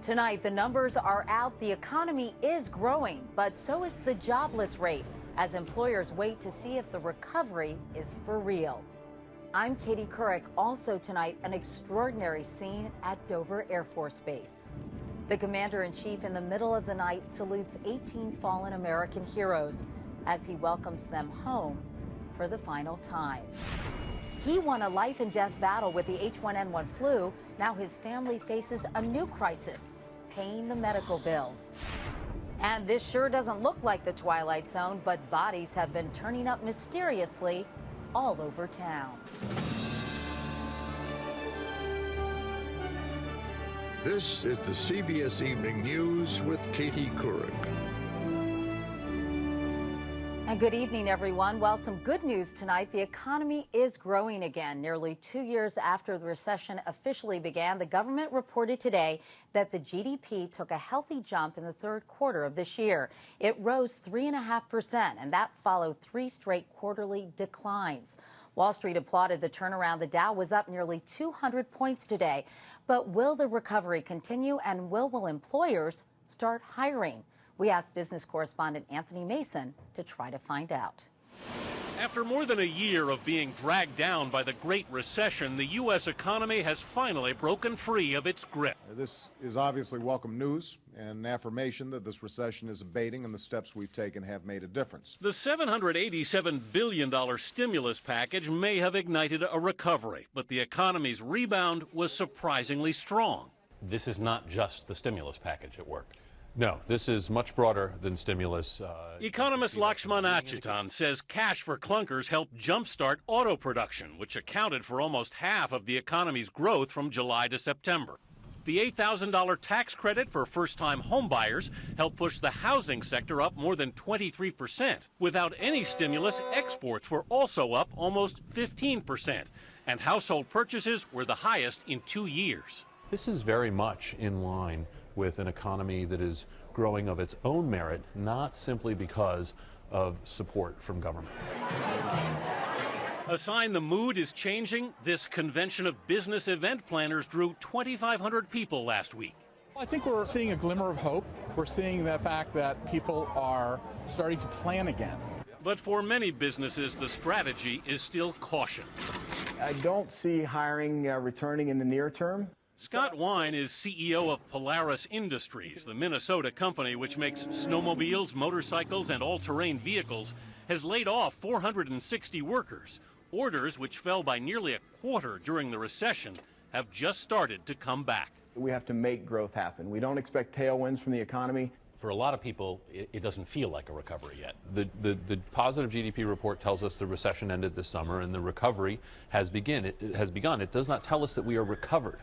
Tonight, the numbers are out. The economy is growing, but so is the jobless rate as employers wait to see if the recovery is for real. I'm Katie Couric. Also tonight, an extraordinary scene at Dover Air Force Base. The commander-in-chief in the middle of the night salutes 18 fallen American heroes as he welcomes them home for the final time. He won a life and death battle with the H1N1 flu. Now his family faces a new crisis, paying the medical bills. And this sure doesn't look like the Twilight Zone, but bodies have been turning up mysteriously all over town. This is the CBS Evening News with Katie Couric. And good evening, everyone. Well, some good news tonight. The economy is growing again. Nearly 2 years after the recession officially began, the government reported today that the GDP took a healthy jump in the third quarter of this year. It rose 3.5%, and that followed 3 straight quarterly declines. Wall Street applauded the turnaround. The Dow was up nearly 200 points today. But will the recovery continue, and will employers start hiring? We asked business correspondent Anthony Mason to try to find out. After more than a year of being dragged down by the Great Recession, the U.S. economy has finally broken free of its grip. This is obviously welcome news and an affirmation that this recession is abating and the steps we've taken have made a difference. The $787 billion stimulus package may have ignited a recovery, but the economy's rebound was surprisingly strong. This is not just the stimulus package at work. No, this is much broader than stimulus. Economist Lakshman Achetan says cash for clunkers helped jumpstart auto production, which accounted for almost half of the economy's growth from July to September. The $8,000 tax credit for first-time homebuyers helped push the housing sector up more than 23%. Without any stimulus, exports were also up almost 15%, and household purchases were the highest in 2 years. This is very much in line with an economy that is growing of its own merit, not simply because of support from government. A sign the mood is changing, this convention of business event planners drew 2,500 people last week. I think we're seeing a glimmer of hope. We're seeing the fact that people are starting to plan again. But for many businesses, the strategy is still caution. I don't see hiring returning in the near term. Scott Wine is CEO of Polaris Industries. The Minnesota company, which makes snowmobiles, motorcycles, and all-terrain vehicles, has laid off 460 workers. Orders, which fell by nearly a quarter during the recession, have just started to come back. We have to make growth happen. We don't expect tailwinds from the economy. For a lot of people, it doesn't feel like a recovery yet. The positive GDP report tells us the recession ended this summer and the recovery has begun. It does not tell us that we are recovered.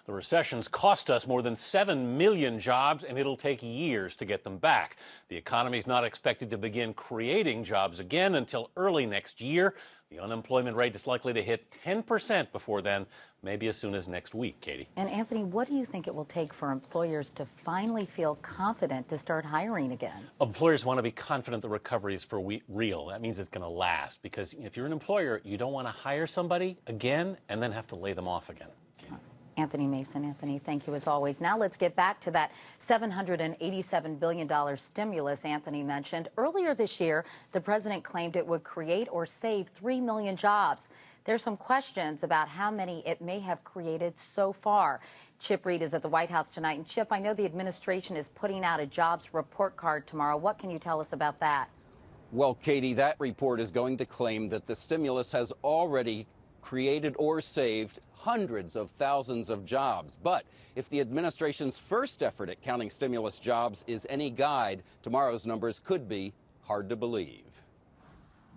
The recession's cost us more than 7 million jobs, and it'll take years to get them back. The economy's not expected to begin creating jobs again until early next year. The unemployment rate is likely to hit 10% before then, maybe as soon as next week, Katie. And Anthony, what do you think it will take for employers to finally feel confident to start hiring again? Employers want to be confident the recovery is for real. That means it's going to last, because if you're an employer, you don't want to hire somebody again and then have to lay them off again. Anthony Mason. Anthony, thank you as always. Now let's get back to that $787 billion stimulus Anthony mentioned. Earlier this year, the president claimed it would create or save 3 million jobs. There's some questions about how many it may have created so far. Chip Reid is at the White House tonight. And Chip, I know the administration is putting out a jobs report card tomorrow. What can you tell us about that? Well, Katie, that report is going to claim that the stimulus has already created or saved hundreds of thousands of jobs. But if the administration's first effort at counting stimulus jobs is any guide, tomorrow's numbers could be hard to believe.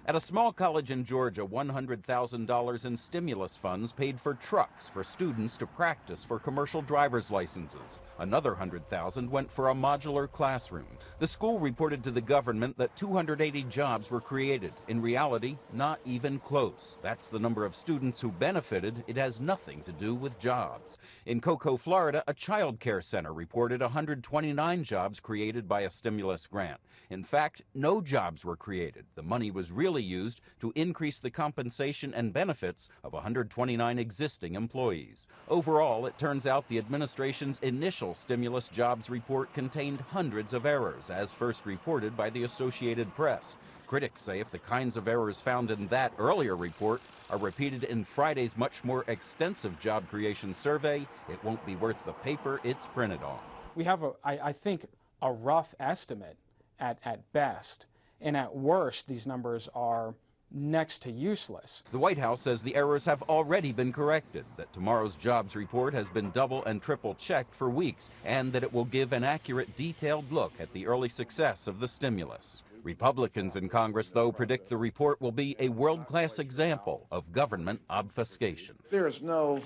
At a small college in Georgia, $100,000 in stimulus funds paid for trucks for students to practice for commercial driver's licenses. Another $100,000 went for a modular classroom. The school reported to the government that 280 jobs were created. In reality, not even close. That's the number of students who benefited. It has nothing to do with jobs. In Cocoa, Florida, a child care center reported 129 jobs created by a stimulus grant. In fact, no jobs were created. The money was really really used to increase the compensation and benefits of 129 existing employees. Overall, it turns out the administration's initial stimulus jobs report contained hundreds of errors, as first reported by the Associated Press. Critics say if the kinds of errors found in that earlier report are repeated in Friday's much more extensive job creation survey, it won't be worth the paper it's printed on. We have, I think, a rough estimate at best, and at worst, these numbers are next to useless. The White House says the errors have already been corrected, that tomorrow's jobs report has been double and triple checked for weeks, and that it will give an accurate, detailed look at the early success of the stimulus. Republicans in Congress, though, predict the report will be a world-class example of government obfuscation. There is no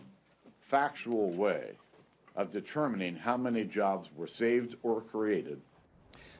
factual way of determining how many jobs were saved or created.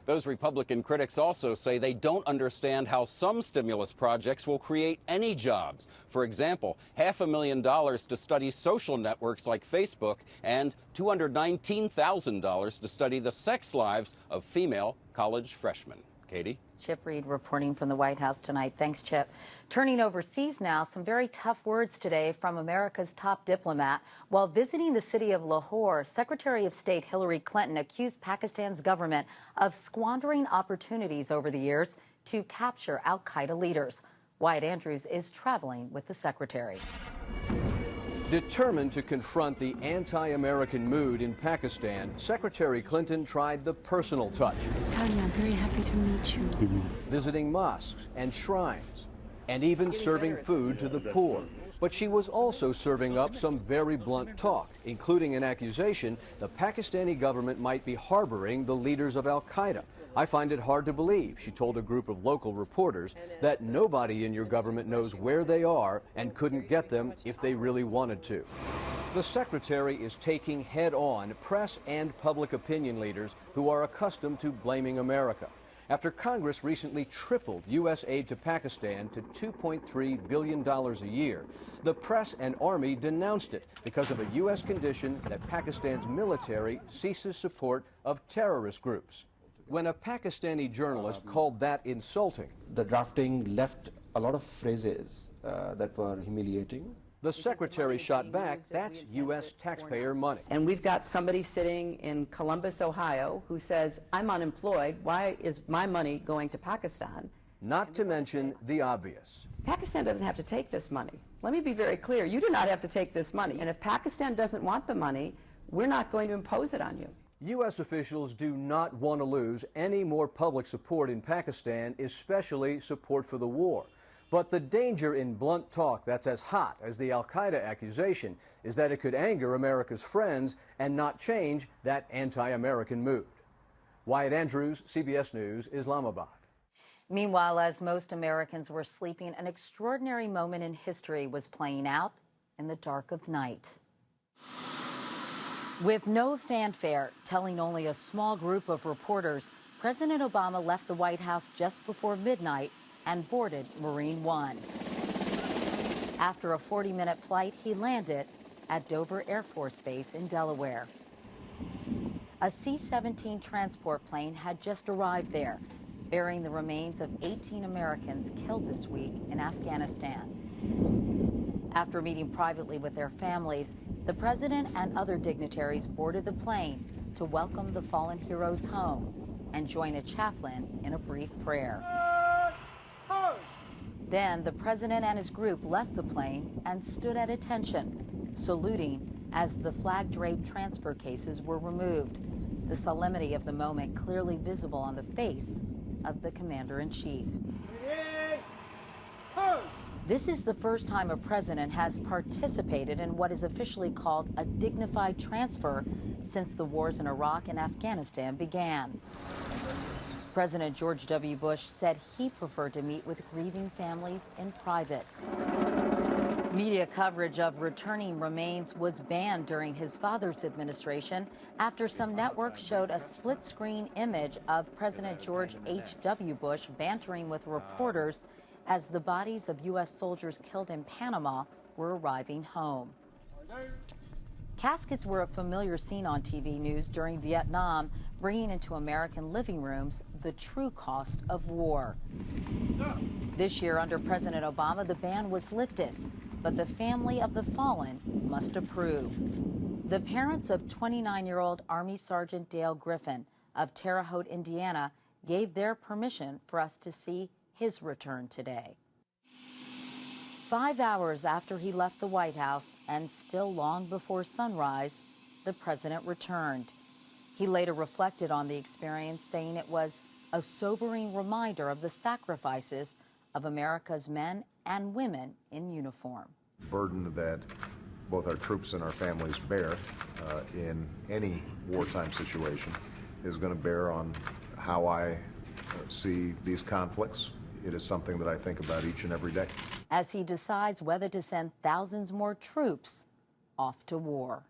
Those Republican critics also say they don't understand how some stimulus projects will create any jobs. For example, $500,000 to study social networks like Facebook and $219,000 to study the sex lives of female college freshmen. Katie? Chip Reed reporting from the White House tonight. Thanks, Chip. Turning overseas now, some very tough words today from America's top diplomat. While visiting the city of Lahore, Secretary of State Hillary Clinton accused Pakistan's government of squandering opportunities over the years to capture al-Qaeda leaders. Wyatt Andrews is traveling with the secretary. Determined to confront the anti-American mood in Pakistan, Secretary Clinton tried the personal touch. Tanya, I'm very happy to meet you. Visiting mosques and shrines, and even serving food to the poor. But she was also serving up some very blunt talk, including an accusation the Pakistani government might be harboring the leaders of al-Qaeda. I find it hard to believe, she told a group of local reporters, that nobody in your government knows where they are and couldn't get them if they really wanted to. The secretary is taking head-on press and public opinion leaders who are accustomed to blaming America. After Congress recently tripled U.S. aid to Pakistan to $2.3 billion a year, the press and army denounced it because of a U.S. condition that Pakistan's military ceases support of terrorist groups. When a Pakistani journalist called that insulting, the drafting left a lot of phrases that were humiliating. The secretary shot back, that's U.S. taxpayer money. And we've got somebody sitting in Columbus, Ohio, who says, I'm unemployed. Why is my money going to Pakistan? Not to mention the obvious. Pakistan doesn't have to take this money. Let me be very clear. You do not have to take this money. And if Pakistan doesn't want the money, we're not going to impose it on you. U.S. officials do not want to lose any more public support in Pakistan, especially support for the war. But the danger in blunt talk that's as hot as the al-Qaeda accusation is that it could anger America's friends and not change that anti-American mood. Wyatt Andrews, CBS News, Islamabad. Meanwhile, as most Americans were sleeping, an extraordinary moment in history was playing out in the dark of night. With no fanfare, telling only a small group of reporters, President Obama left the White House just before midnight and boarded Marine One. After a 40-minute flight, he landed at Dover Air Force Base in Delaware. A C-17 transport plane had just arrived there, bearing the remains of 18 Americans killed this week in Afghanistan. After meeting privately with their families, the president and other dignitaries boarded the plane to welcome the fallen heroes home and join a chaplain in a brief prayer. Then the president and his group left the plane and stood at attention, saluting as the flag-draped transfer cases were removed, the solemnity of the moment clearly visible on the face of the commander-in-chief. This is the first time a president has participated in what is officially called a dignified transfer since the wars in Iraq and Afghanistan began. President George W. Bush said he preferred to meet with grieving families in private. Media coverage of returning remains was banned during his father's administration after some networks showed a split-screen image of President George H.W. Bush bantering with reporters as the bodies of U.S. soldiers killed in Panama were arriving home. Caskets were a familiar scene on TV news during Vietnam, bringing into American living rooms the true cost of war. This year, under President Obama, the ban was lifted, but the family of the fallen must approve. The parents of 29-year-old Army Sergeant Dale Griffin of Terre Haute, Indiana, gave their permission for us to see his return today. 5 hours after he left the White House, and still long before sunrise, the president returned. He later reflected on the experience, saying it was a sobering reminder of the sacrifices of America's men and women in uniform. Burden that both our troops and our families bear in any wartime situation is going to bear on how I see these conflicts. It is something that I think about each and every day. As he decides whether to send thousands more troops off to war.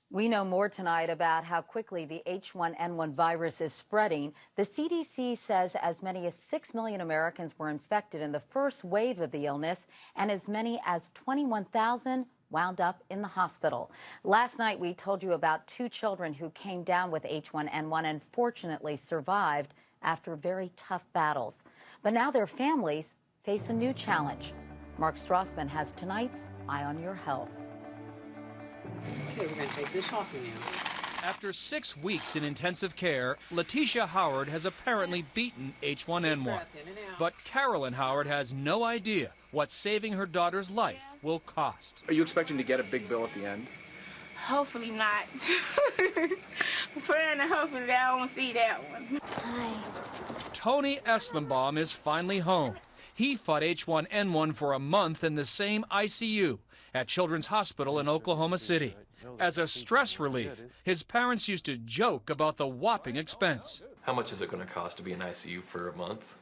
We know more tonight about how quickly the H1N1 virus is spreading. The CDC says as many as 6 million Americans were infected in the first wave of the illness, and as many as 21,000 wound up in the hospital. Last night, we told you about 2 children who came down with H1N1 and fortunately survived after very tough battles. But now their families face a new challenge. Mark Strassman has tonight's Eye on Your Health. Okay, we're going to take this off you now. After 6 weeks in intensive care, Letitia Howard has apparently beaten H1N1. But Carolyn Howard has no idea what saving her daughter's life will cost. Are you expecting to get a big bill at the end? Hopefully not. I'm praying and hoping that I won't see that one. Hi. Tony Eslenbaum is finally home. He fought H1N1 for a month in the same ICU at Children's Hospital in Oklahoma City. As a stress relief, his parents used to joke about the whopping expense. How much is it going to cost to be in ICU for a month?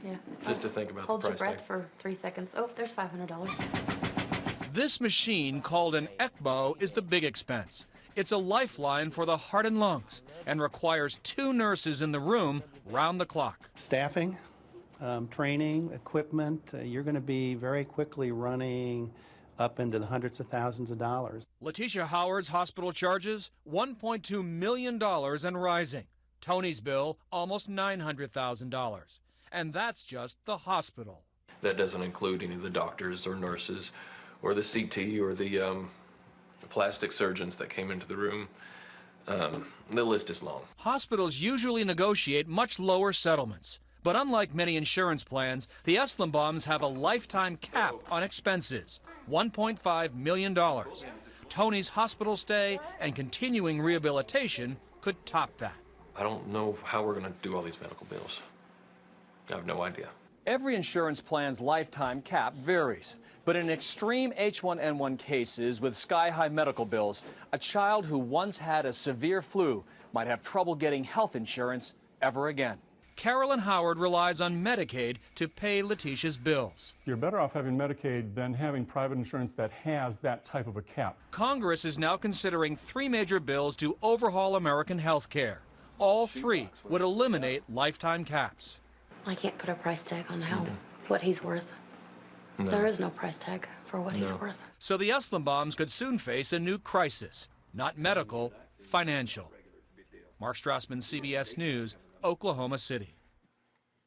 Yeah. Just to think about Hold the your price breath tag. for 3 seconds. Oh, there's $500. This machine, called an ECMO, is the big expense. It's a lifeline for the heart and lungs and requires 2 nurses in the room round the clock. Staffing, training, equipment, you're going to be very quickly running up into the hundreds of thousands of dollars. Letitia Howard's hospital charges, $1.2 million and rising. Tony's bill, almost $900,000. And that's just the hospital. That doesn't include any of the doctors or nurses or the CT or the plastic surgeons that came into the room. The list is long. Hospitals usually negotiate much lower settlements. But unlike many insurance plans, the Eslenbaums have a lifetime cap on expenses, $1.5 million. Tony's hospital stay and continuing rehabilitation could top that. I don't know how we're going to do all these medical bills. I have no idea. Every insurance plan's lifetime cap varies. But in extreme H1N1 cases with sky-high medical bills, a child who once had a severe flu might have trouble getting health insurance ever again. Carolyn Howard relies on Medicaid to pay Letitia's bills. You're better off having Medicaid than having private insurance that has that type of a cap. Congress is now considering 3 major bills to overhaul American health care. All 3 would eliminate lifetime caps. I can't put a price tag on what he's worth. No. There is no price tag for what he's worth. So the Eslenbaums could soon face a new crisis, not medical, financial. Mark Strassman, CBS News, Oklahoma City.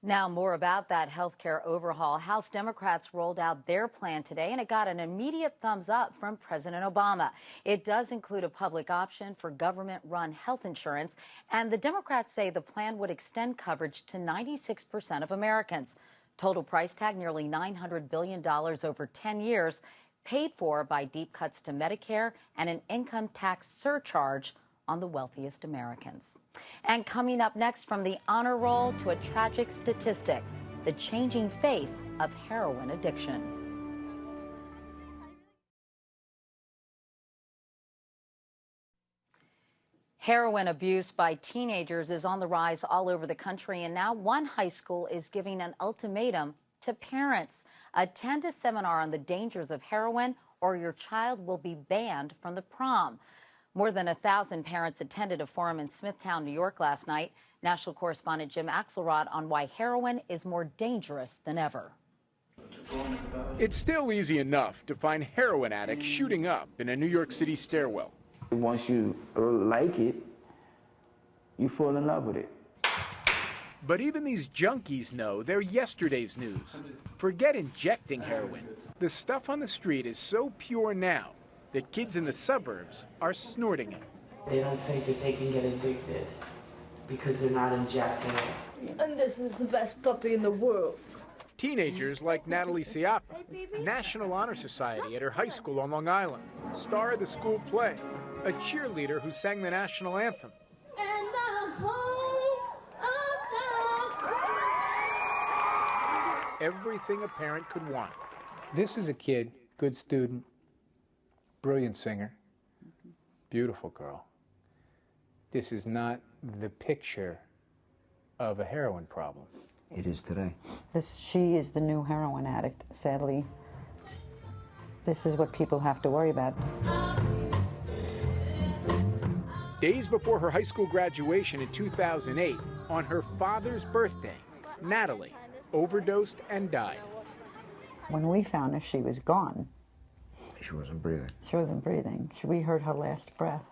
Now, more about that healthcare overhaul. House Democrats rolled out their plan today, and it got an immediate thumbs up from President Obama. It does include a public option for government-run health insurance, and the Democrats say the plan would extend coverage to 96% of Americans. Total price tag, nearly $900 billion over 10 years, paid for by deep cuts to Medicare and an income tax surcharge on the wealthiest Americans. And coming up next, from the honor roll to a tragic statistic, the changing face of heroin addiction. Heroin abuse by teenagers is on the rise all over the country, and now one high school is giving an ultimatum to parents. Attend a seminar on the dangers of heroin or your child will be banned from the prom. More than 1,000 parents attended a forum in Smithtown, New York last night. National correspondent Jim Axelrod on why heroin is more dangerous than ever. It's still easy enough to find heroin addicts shooting up in a New York City stairwell. Once you like it, you fall in love with it. But even these junkies know they're yesterday's news. Forget injecting heroin. The stuff on the street is so pure now that kids in the suburbs are snorting it. They don't think that they can get addicted because they're not injecting it. And this is the best puppy in the world. Teenagers like Natalie Ciappa, National Honor Society at her high school on Long Island, star of the school play, a cheerleader who sang the national anthem. Everything a parent could want. This is a kid, good student, brilliant singer, beautiful girl. This is not the picture of a heroin problem. It is today. She is the new heroin addict, sadly. This is what people have to worry about. Days before her high school graduation in 2008, on her father's birthday, Natalie overdosed and died. When we found her, she was gone. She wasn't breathing. She wasn't breathing. We heard her last breath.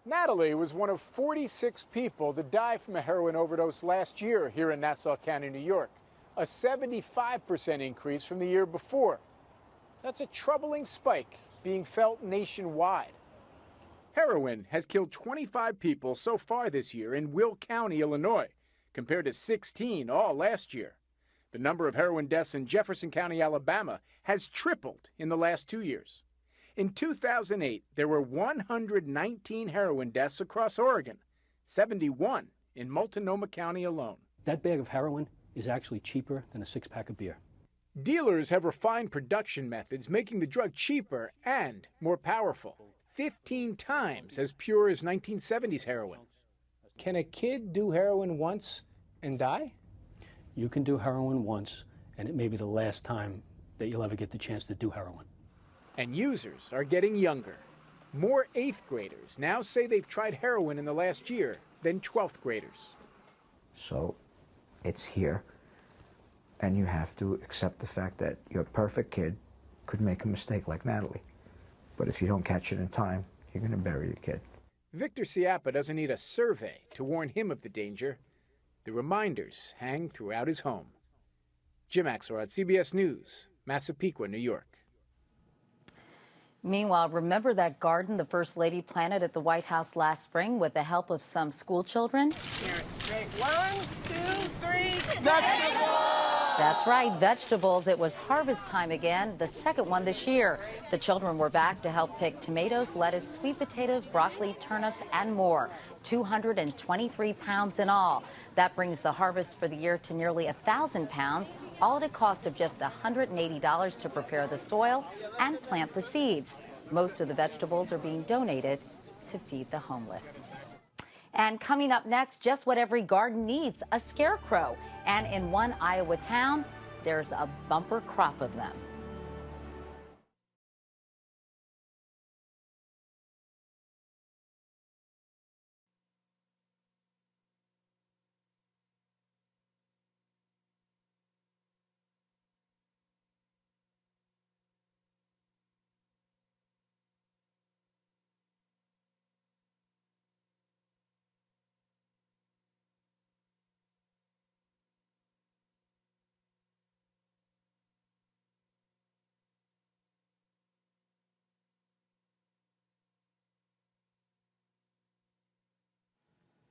Natalie was one of 46 people to die from a heroin overdose last year here in Nassau County, New York, a 75% increase from the year before. That's a troubling spike being felt nationwide. Heroin has killed 25 people so far this year in Will County, Illinois, compared to 16 all last year. The number of heroin deaths in Jefferson County, Alabama, has tripled in the last 2 years. In 2008, there were 119 heroin deaths across Oregon, 71 in Multnomah County alone. That bag of heroin is actually cheaper than a six-pack of beer. Dealers have refined production methods, making the drug cheaper and more powerful, 15 times as pure as 1970s heroin. Can a kid do heroin once and die? You can do heroin once, and it may be the last time that you'll ever get the chance to do heroin. And users are getting younger. More 8th graders now say they've tried heroin in the last year than 12th graders. So it's here, and you have to accept the fact that your perfect kid could make a mistake like Natalie. But if you don't catch it in time, you're going to bury your kid. Victor Ciappa doesn't need a survey to warn him of the danger. The reminders hang throughout his home. Jim Axelrod, CBS News, Massapequa, New York. Meanwhile, remember that garden the First Lady planted at the White House last spring with the help of some school children? Say 1, 2, 3, vegetables! That's right, vegetables. It was harvest time again, the second one this year. The children were back to help pick tomatoes, lettuce, sweet potatoes, broccoli, turnips, and more. 223 pounds in all. That brings the harvest for the year to nearly 1,000 pounds, all at a cost of just $180 to prepare the soil and plant the seeds. Most of the vegetables are being donated to feed the homeless. And coming up next, just what every garden needs, a scarecrow. And in one Iowa town, there's a bumper crop of them.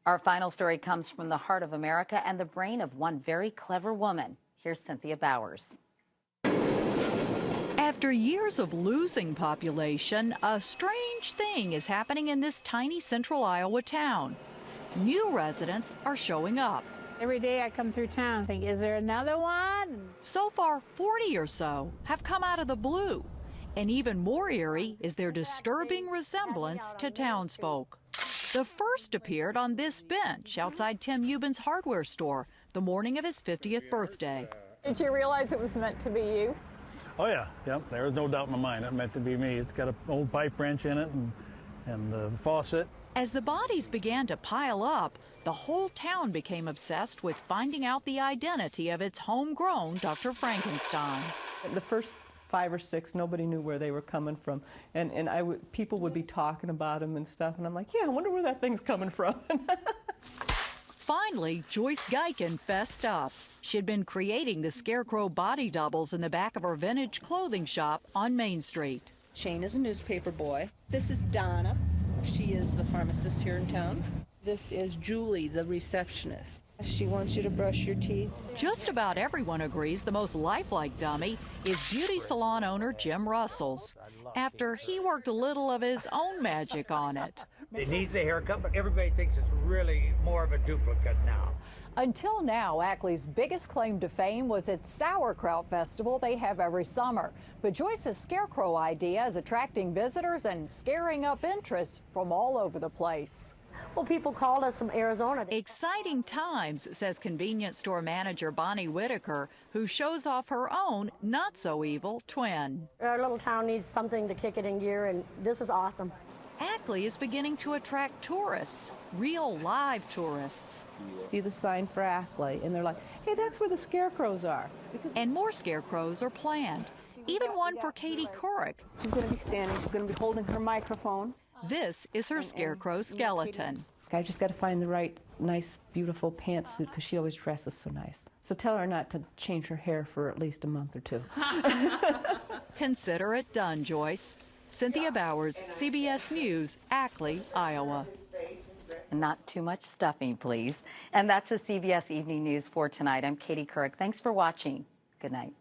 Our final story comes from the heart of America and the brain of one very clever woman. Here's Cynthia Bowers. After years of losing population, a strange thing is happening in this tiny central Iowa town. New residents are showing up. Every day I come through town and think, is there another one? So far, 40 or so have come out of the blue. And even more eerie is their disturbing resemblance to townsfolk. The first appeared on this bench outside Tim Euban's hardware store the morning of his 50th birthday. Did you realize it was meant to be you? Oh yeah, there was no doubt in my mind. It meant to be me. It's got an old pipe wrench in it, and and the faucet. As the bodies began to pile up, the whole town became obsessed with finding out the identity of its homegrown Dr. Frankenstein. The first 5 or 6, nobody knew where they were coming from, and people would be talking about them and stuff, and I'm like, yeah, I wonder where that thing's coming from. Finally, Joyce Geiken fessed up. She had been creating the Scarecrow body doubles in the back of her vintage clothing shop on Main Street. Shane is a newspaper boy. This is Donna. She is the pharmacist here in town. This is Julie, the receptionist. She wants you to brush your teeth. Just about everyone agrees the most lifelike dummy is beauty salon owner Jim Russell's, after he worked a little of his own magic on it. It needs a haircut, but everybody thinks it's really more of a duplicate now. Until now, Ackley's biggest claim to fame was its sauerkraut festival they have every summer. But Joyce's Scarecrow idea is attracting visitors and scaring up interest from all over the place. Well, people called us from Arizona. Exciting times, says convenience store manager Bonnie Whitaker, who shows off her own not-so-evil twin. Our little town needs something to kick it in gear, and this is awesome. Ackley is beginning to attract tourists, real live tourists. See the sign for Ackley, and they're like, hey, that's where the scarecrows are. And more scarecrows are planned, even one for Katie Couric. She's going to be standing, she's going to be holding her microphone. This is her scarecrow skeleton. I just got to find the right, nice, beautiful pantsuit, because she always dresses so nice. So tell her not to change her hair for at least a month or 2. Consider it done, Joyce. Cynthia Bowers, CBS News, Ackley, Iowa. Not too much stuffing, please. And that's the CBS Evening News for tonight. I'm Katie Couric. Thanks for watching. Good night.